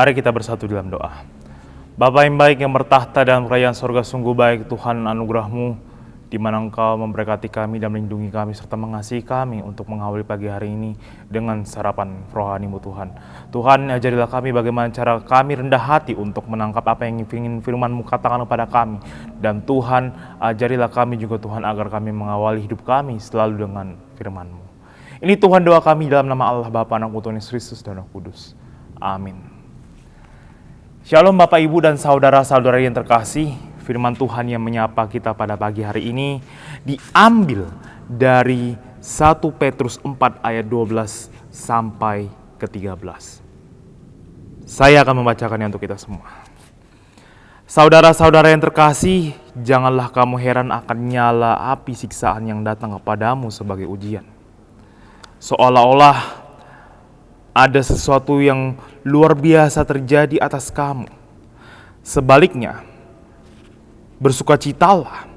Mari kita bersatu dalam doa. Bapa yang baik yang bertahta dalam kerajaan sorga, sungguh baik Tuhan anugerah-Mu, di mana Engkau memberkati kami dan melindungi kami serta mengasihi kami untuk mengawali pagi hari ini dengan sarapan rohani-Mu Tuhan. Tuhan, ajarilah kami bagaimana cara kami rendah hati untuk menangkap apa yang ingin firman-Mu katakan kepada kami. Dan Tuhan, ajarilah kami juga Tuhan agar kami mengawali hidup kami selalu dengan firman-Mu. Ini Tuhan doa kami dalam nama Allah Bapa, Anak, Tuhan Yesus Kristus dan Roh Kudus. Amin. Shalom Bapak, Ibu, dan saudara-saudara yang terkasih. Firman Tuhan yang menyapa kita pada pagi hari ini diambil dari 1 Petrus 4 ayat 12 sampai ke 13. Saya akan membacakannya untuk kita semua. Saudara-saudara yang terkasih, janganlah kamu heran akan nyala api siksaan yang datang kepadamu sebagai ujian. Seolah-olah ada sesuatu yang luar biasa terjadi atas kamu. Sebaliknya, bersukacitalah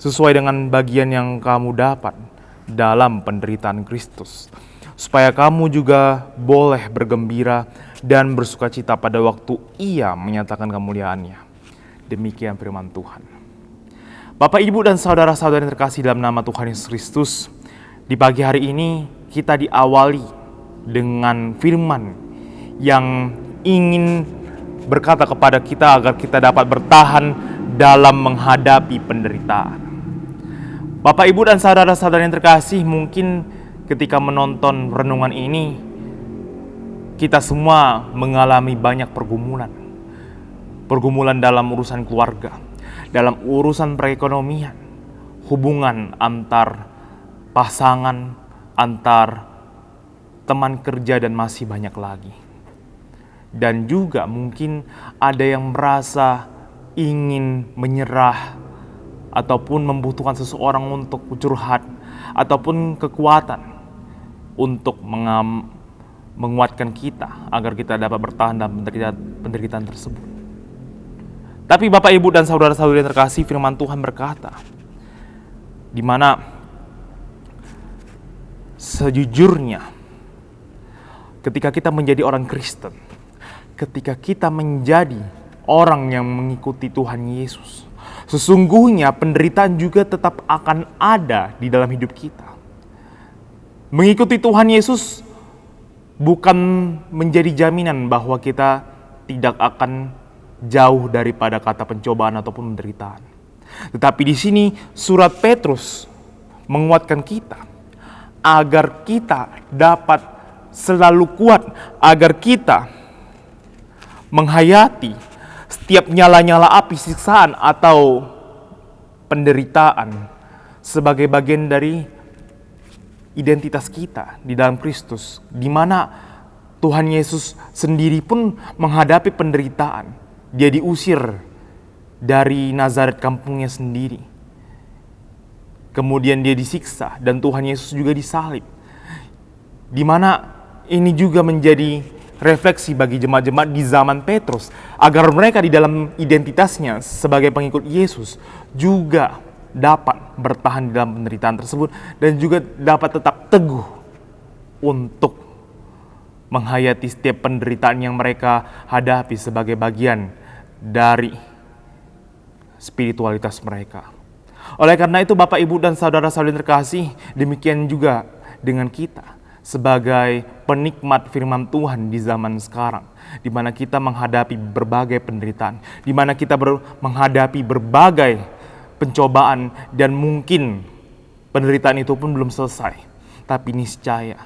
sesuai dengan bagian yang kamu dapat dalam penderitaan Kristus, supaya kamu juga boleh bergembira dan bersukacita pada waktu Ia menyatakan kemuliaannya. Demikian firman Tuhan. Bapak, Ibu, dan saudara-saudara yang terkasih dalam nama Tuhan Yesus Kristus, di pagi hari ini kita diawali dengan firman yang ingin berkata kepada kita agar kita dapat bertahan dalam menghadapi penderitaan. Bapak, Ibu, dan saudara-saudara yang terkasih, mungkin ketika menonton renungan ini, kita semua mengalami banyak pergumulan. Pergumulan dalam urusan keluarga, dalam urusan perekonomian, hubungan antar pasangan, antar teman kerja, dan masih banyak lagi. Dan juga mungkin ada yang merasa ingin menyerah ataupun membutuhkan seseorang untuk curhat ataupun kekuatan untuk menguatkan kita agar kita dapat bertahan dalam penderitaan tersebut. Tapi Bapak, Ibu, dan saudara-saudari yang terkasih, firman Tuhan berkata, di mana sejujurnya ketika kita menjadi orang Kristen, ketika kita menjadi orang yang mengikuti Tuhan Yesus, sesungguhnya penderitaan juga tetap akan ada di dalam hidup kita. Mengikuti Tuhan Yesus bukan menjadi jaminan bahwa kita tidak akan jauh daripada kata pencobaan ataupun penderitaan. Tetapi di sini surat Petrus menguatkan kita agar kita dapat selalu kuat, agar kita menghayati setiap nyala-nyala api siksaan atau penderitaan sebagai bagian dari identitas kita di dalam Kristus, di mana Tuhan Yesus sendiri pun menghadapi penderitaan. Dia diusir dari Nazaret, kampungnya sendiri. Kemudian dia disiksa dan Tuhan Yesus juga disalib. Di mana ini juga menjadi refleksi bagi jemaat-jemaat di zaman Petrus, agar mereka di dalam identitasnya sebagai pengikut Yesus juga dapat bertahan di dalam penderitaan tersebut dan juga dapat tetap teguh untuk menghayati setiap penderitaan yang mereka hadapi sebagai bagian dari spiritualitas mereka. Oleh karena itu Bapak, Ibu, dan saudara-saudari terkasih, demikian juga dengan kita sebagai penikmat firman Tuhan di zaman sekarang, di mana kita menghadapi berbagai penderitaan, di mana kita menghadapi berbagai pencobaan, dan mungkin penderitaan itu pun belum selesai. Tapi niscaya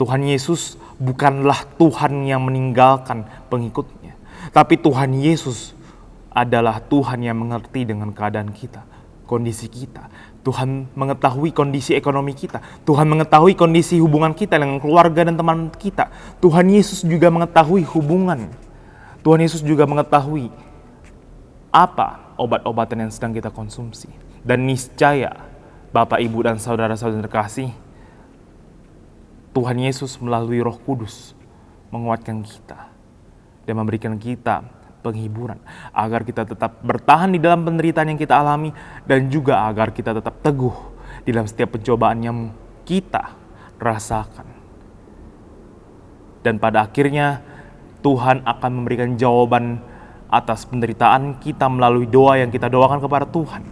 Tuhan Yesus bukanlah Tuhan yang meninggalkan pengikutnya, tapi Tuhan Yesus adalah Tuhan yang mengerti dengan keadaan kita, kondisi kita. Tuhan mengetahui kondisi ekonomi kita. Tuhan mengetahui kondisi hubungan kita dengan keluarga dan teman kita. Tuhan Yesus juga mengetahui hubungan. Tuhan Yesus juga mengetahui apa obat-obatan yang sedang kita konsumsi. Dan niscaya Bapak, Ibu, dan saudara-saudara terkasih, Tuhan Yesus melalui Roh Kudus menguatkan kita dan memberikan kita penghiburan agar kita tetap bertahan di dalam penderitaan yang kita alami, dan juga agar kita tetap teguh di dalam setiap pencobaan yang kita rasakan. Dan pada akhirnya Tuhan akan memberikan jawaban atas penderitaan kita melalui doa yang kita doakan kepada Tuhan.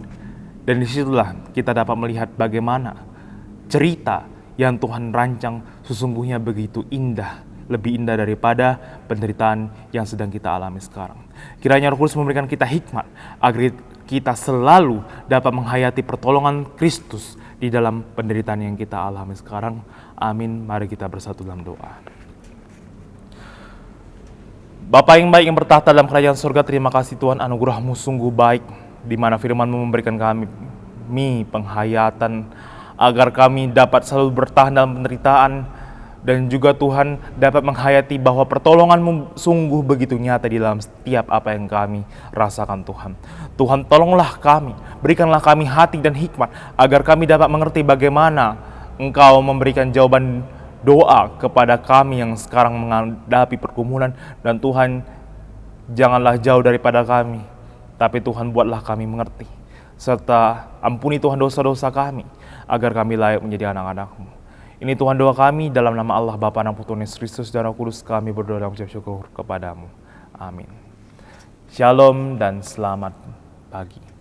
Dan disitulah kita dapat melihat bagaimana cerita yang Tuhan rancang sesungguhnya begitu indah, lebih indah daripada penderitaan yang sedang kita alami sekarang. Kiranya Roh Kudus memberikan kita hikmat agar kita selalu dapat menghayati pertolongan Kristus di dalam penderitaan yang kita alami sekarang. Amin. Mari kita bersatu dalam doa. Bapa yang baik yang bertahta dalam kerajaan surga, terima kasih Tuhan, anugerah-Mu sungguh baik, di mana firman-Mu memberikan kami penghayatan agar kami dapat selalu bertahan dalam penderitaan, dan juga Tuhan dapat menghayati bahwa pertolongan-Mu sungguh begitu nyata di dalam setiap apa yang kami rasakan Tuhan. Tuhan, tolonglah kami, berikanlah kami hati dan hikmat agar kami dapat mengerti bagaimana Engkau memberikan jawaban doa kepada kami yang sekarang menghadapi pergumulan. Dan Tuhan, janganlah jauh daripada kami, tapi Tuhan buatlah kami mengerti, serta ampuni Tuhan dosa-dosa kami, agar kami layak menjadi anak-anak-Mu. Ini Tuhan doa kami, dalam nama Allah Bapa dan Putra Yesus Kristus dan Roh Kudus kami berdoa dan mengucap syukur kepada-Mu. Amin. Shalom dan selamat pagi.